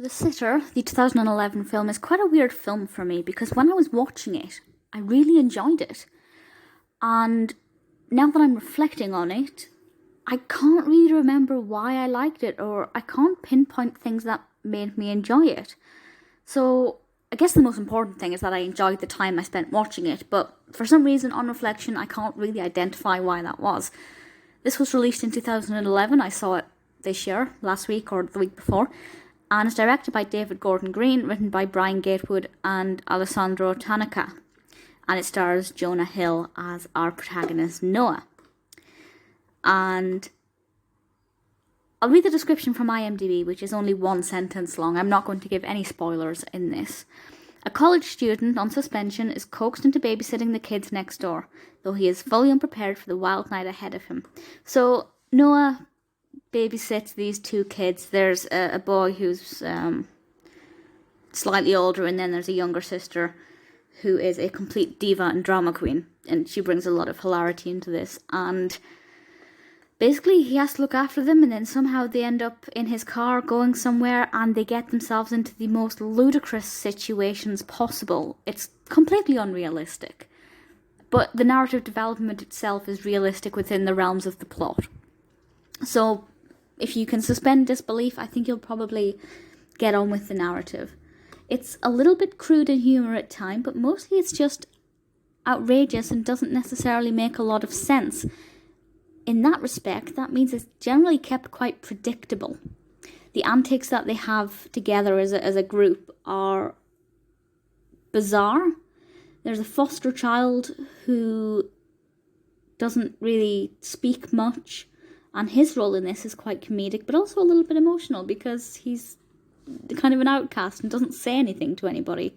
The Sitter, the 2011 film, is quite a weird film for me because when I was watching it, I really enjoyed it. And now that I'm reflecting on it, I can't really remember why I liked it, or I can't pinpoint things that made me enjoy it. So I guess the most important thing is that I enjoyed the time I spent watching it, but for some reason, on reflection, I can't really identify why that was. This was released in 2011. I saw it this year, last week or the week before, and it's directed by David Gordon Green, written by Brian Gatewood and Alessandro Tanaka, and it stars Jonah Hill as our protagonist Noah. And I'll read the description from IMDb, which is only one sentence long. I'm not going to give any spoilers in this. A college student on suspension is coaxed into babysitting the kids next door, though he is fully unprepared for the wild night ahead of him. So Noah babysits these two kids. There's a boy who's slightly older, and then there's a younger sister who is a complete diva and drama queen, and she brings a lot of hilarity into this. And basically, he has to look after them, and then somehow they end up in his car going somewhere, and they get themselves into the most ludicrous situations possible. It's completely unrealistic. But the narrative development itself is realistic within the realms of the plot. So, if you can suspend disbelief, I think you'll probably get on with the narrative. It's a little bit crude in humour at times, but mostly it's just outrageous and doesn't necessarily make a lot of sense. In that respect, that means it's generally kept quite predictable. The antics that they have together as a group are bizarre. There's a foster child who doesn't really speak much, and his role in this is quite comedic, but also a little bit emotional because he's kind of an outcast and doesn't say anything to anybody.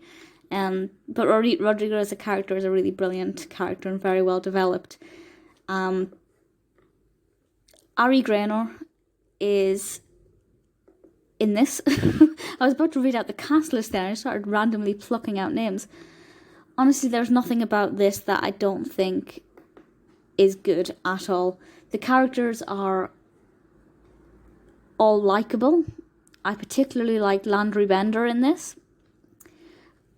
But Rodrigo as a character is a really brilliant character and very well developed. Ari Graynor is in this. I was about to read out the cast list there and I started randomly plucking out names. Honestly, there's nothing about this that I don't think is good at all. The characters are all likeable. I particularly like Landry in this.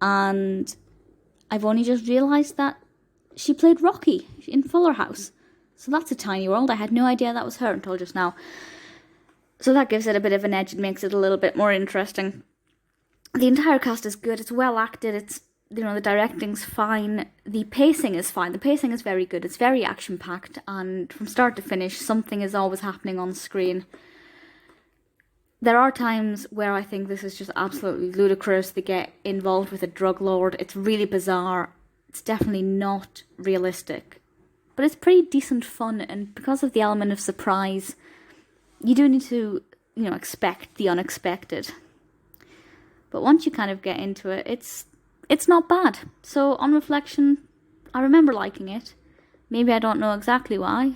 And I've only just realised that she played Rocky in Fuller House. So that's a tiny world. I had no idea that was her until just now. So that gives it a bit of an edge. It makes it a little bit more interesting. The entire cast is good. It's well acted. It's, the directing's fine. The pacing is fine. The pacing is very good. It's very action-packed. And from start to finish, something is always happening on screen. There are times where I think this is just absolutely ludicrous. They get involved with a drug lord. It's really bizarre. It's definitely not realistic. But it's pretty decent fun, and because of the element of surprise, you do need to, expect the unexpected. But once you kind of get into it, it's not bad. So on reflection, I remember liking it. Maybe I don't know exactly why,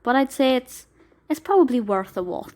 but I'd say it's probably worth a watch.